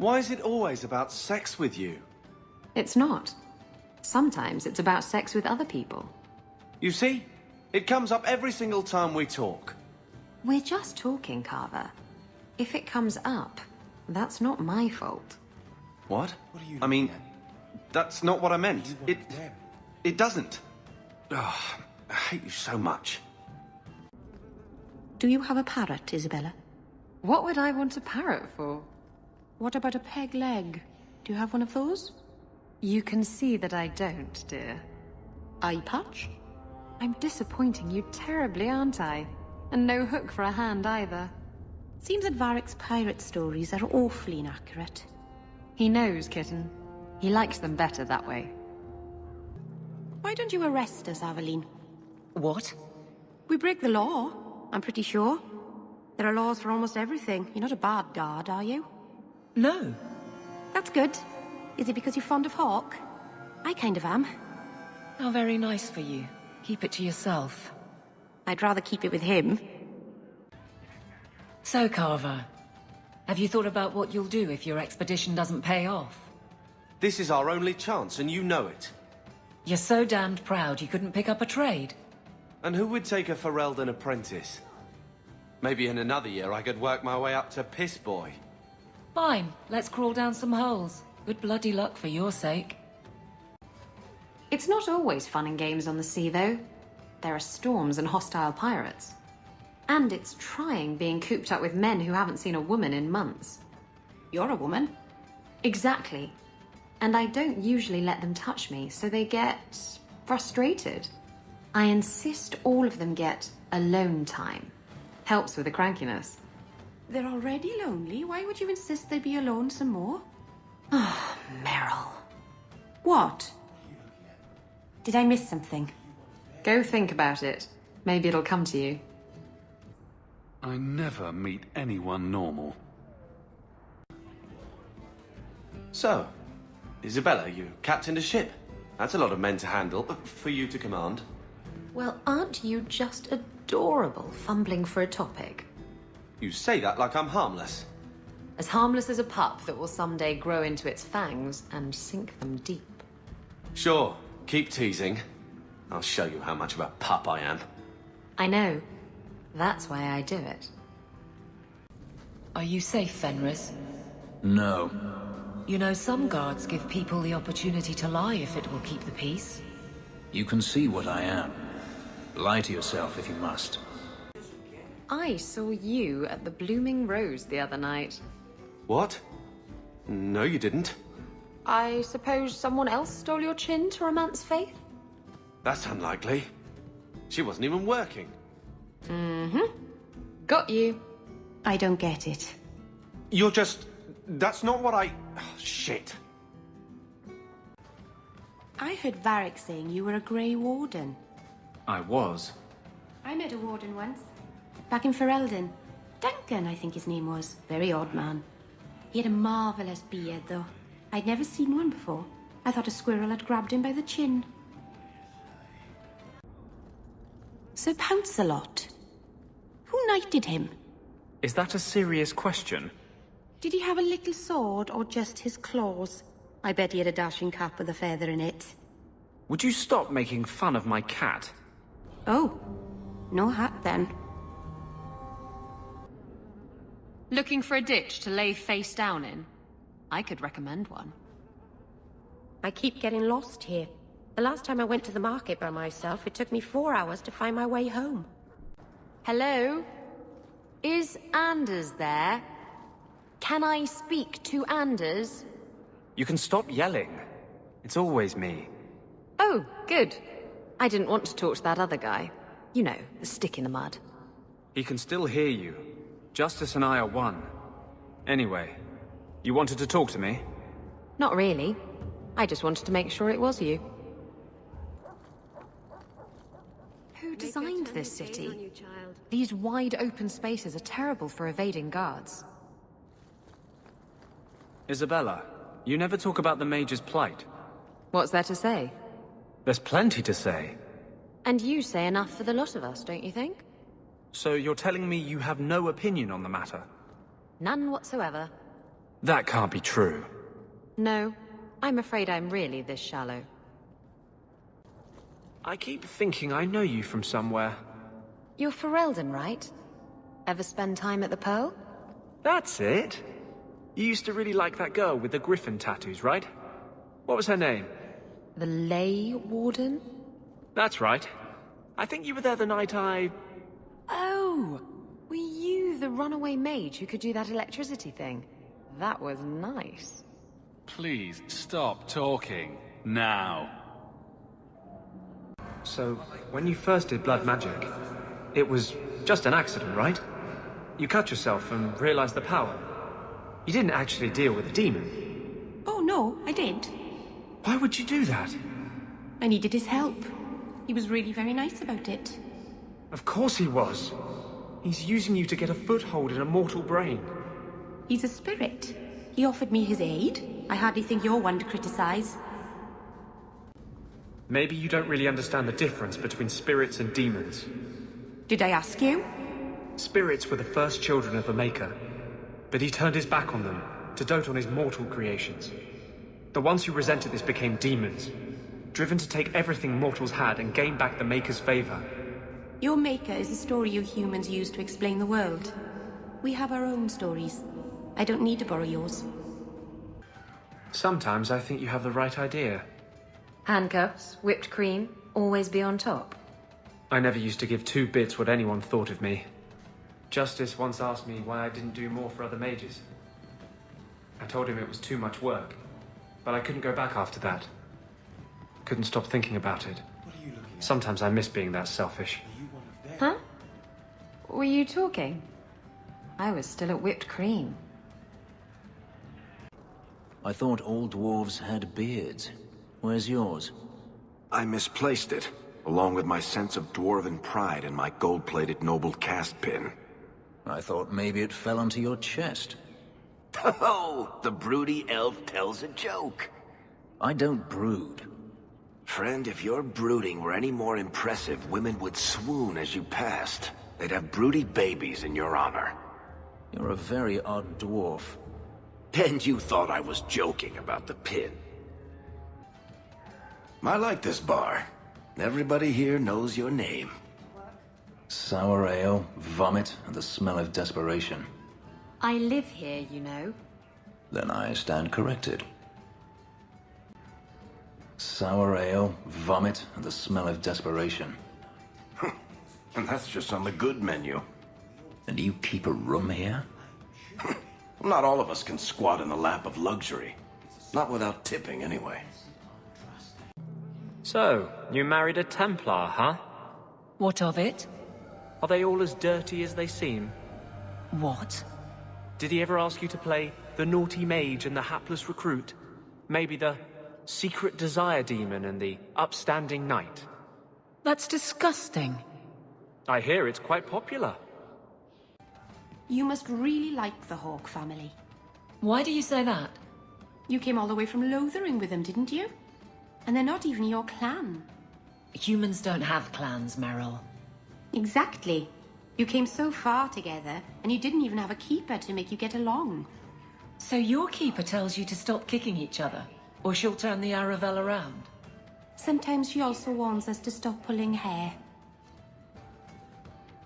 Why is it always about sex with you? It's not. Sometimes it's about sex with other people. You see? It comes up every single time we talk. We're just talking, Carver. If it comes up, that's not my fault. What? I mean, that's not what I meant. It doesn't. Ugh, I hate you so much. Do you have a parrot, Isabella? What would I want a parrot for? What about a peg leg? Do you have one of those? You can see that I don't, dear. Eye patch? I'm disappointing you terribly, aren't I? And no hook for a hand either. Seems that Varric's pirate stories are awfully inaccurate. He knows, kitten. He likes them better that way. Why don't you arrest us, Aveline? What? We break the law, I'm pretty sure. There are laws for almost everything. You're not a bad guard, are you? No. That's good. Is it because you're fond of Hawk? I kind of am. How very nice for you. Keep it to yourself. I'd rather keep it with him. So, Carver, have you thought about what you'll do if your expedition doesn't pay off? This is our only chance, and you know it. You're so damned proud you couldn't pick up a trade. And who would take a Ferelden apprentice? Maybe in another year I could work my way up to Piss Boy. Fine, let's crawl down some holes. Good bloody luck for your sake. It's not always fun and games on the sea, though. There are storms and hostile pirates. And it's trying being cooped up with men who haven't seen a woman in months. You're a woman. Exactly. And I don't usually let them touch me, so they get frustrated. I insist all of them get alone time. Helps with the crankiness. They're already lonely. Why would you insist they be alone some more? Ah, Merrill. What? Did I miss something? Go think about it. Maybe it'll come to you. I never meet anyone normal. So, Isabella, you captained a ship. That's a lot of men to handle, for you to command. Well, aren't you just adorable, fumbling for a topic? You say that like I'm harmless. As harmless as a pup that will someday grow into its fangs and sink them deep. Sure, keep teasing. I'll show you how much of a pup I am. I know. That's why I do it. Are you safe, Fenris? No. You know, some guards give people the opportunity to lie if it will keep the peace. You can see what I am. Lie to yourself if you must. I saw you at the Blooming Rose the other night. What? No, you didn't. I suppose someone else stole your chin to romance Faith? That's unlikely. She wasn't even working. Mm-hmm. Got you. I don't get it. You're just... That's not what I... Oh, shit. I heard Varric saying you were a Grey Warden. I was. I met a Warden once. Back in Ferelden. Duncan, I think his name was. Very odd man. He had a marvellous beard, though. I'd never seen one before. I thought a squirrel had grabbed him by the chin. Sir Pouncelot. Who knighted him? Is that a serious question? Did he have a little sword, or just his claws? I bet he had a dashing cap with a feather in it. Would you stop making fun of my cat? Oh. No hat, then. Looking for a ditch to lay face down in? I could recommend one. I keep getting lost here. The last time I went to the market by myself, it took me 4 hours to find my way home. Hello? Is Anders there? Can I speak to Anders? You can stop yelling. It's always me. Oh, good. I didn't want to talk to that other guy. You know, the stick in the mud. He can still hear you. Justice and I are one. Anyway, you wanted to talk to me? Not really. I just wanted to make sure it was you. Who designed this city? These wide open spaces are terrible for evading guards. Isabella, you never talk about the Major's plight. What's there to say? There's plenty to say. And you say enough for the lot of us, don't you think? So you're telling me you have no opinion on the matter? None whatsoever. That can't be true. No, I'm afraid I'm really this shallow. I keep thinking I know you from somewhere. You're Ferelden, right? Ever spend time at the Pearl? That's it. You used to really like that girl with the griffin tattoos, right? What was her name? The Lay Warden? That's right. I think you were there the night Oh! Were you the runaway mage who could do that electricity thing? That was nice. Please, stop talking. Now. So, when you first did blood magic, it was just an accident, right? You cut yourself and realized the power. You didn't actually deal with a demon. Oh, no, I did. Why would you do that? I needed his help. He was really very nice about it. Of course he was. He's using you to get a foothold in a mortal brain. He's a spirit. He offered me his aid. I hardly think you're one to criticize. Maybe you don't really understand the difference between spirits and demons. Did I ask you? Spirits were the first children of the Maker, but he turned his back on them to dote on his mortal creations. The ones who resented this became demons, driven to take everything mortals had and gain back the Maker's favor. Your maker is a story you humans use to explain the world. We have our own stories. I don't need to borrow yours. Sometimes I think you have the right idea. Handcuffs, whipped cream, always be on top. I never used to give two bits what anyone thought of me. Justice once asked me why I didn't do more for other mages. I told him it was too much work, but I couldn't go back after that. Couldn't stop thinking about it. Sometimes I miss being that selfish. Huh? Were you talking? I was still at whipped cream. I thought all dwarves had beards. Where's yours? I misplaced it, along with my sense of dwarven pride and my gold-plated noble cast pin. I thought maybe it fell onto your chest. Oh, the broody elf tells a joke. I don't brood. Friend, if your brooding were any more impressive, women would swoon as you passed. They'd have broody babies in your honor. You're a very odd dwarf. And you thought I was joking about the pin. I like this bar. Everybody here knows your name. Sour ale, vomit, and the smell of desperation. I live here, you know. Then I stand corrected. Sour ale, vomit, and the smell of desperation. And that's just on the good menu. And you keep a room here? Not all of us can squat in the lap of luxury. Not without tipping, anyway. So, you married a Templar, huh? What of it? Are they all as dirty as they seem? What? Did he ever ask you to play the naughty mage and the hapless recruit? Maybe the secret desire demon and the upstanding knight? That's disgusting. I hear it's quite popular. You must really like the Hawke family. Why do you say that? You came all the way from Lothering with them, didn't you? And they're not even your clan. Humans don't have clans, Merrill. Exactly. You came so far together, and you didn't even have a keeper to make you get along. So your keeper tells you to stop kicking each other, or she'll turn the Aravel around? Sometimes she also warns us to stop pulling hair.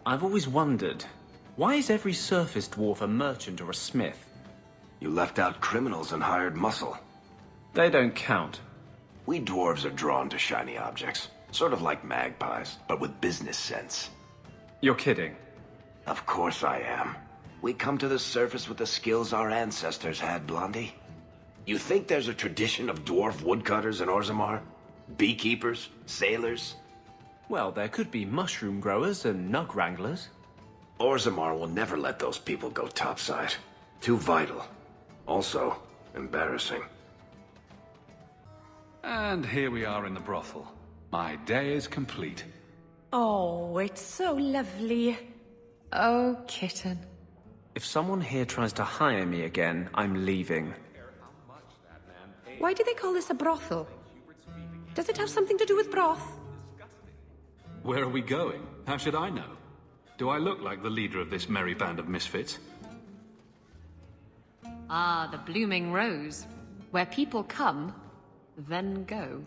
I've always wondered, why is every surface dwarf a merchant or a smith? You left out criminals and hired muscle. They don't count. We dwarves are drawn to shiny objects. Sort of like magpies, but with business sense. You're kidding. Of course I am. We come to the surface with the skills our ancestors had, Blondie. You think there's a tradition of dwarf woodcutters in Orzammar? Beekeepers? Sailors? Well, there could be mushroom growers and nug wranglers. Orzammar will never let those people go topside. Too vital. Also, embarrassing. And here we are in the brothel. My day is complete. Oh, it's so lovely. Oh, kitten. If someone here tries to hire me again, I'm leaving. Why do they call this a brothel? Does it have something to do with broth? Where are we going? How should I know? Do I look like the leader of this merry band of misfits? Ah, the blooming rose. Where people come, then go.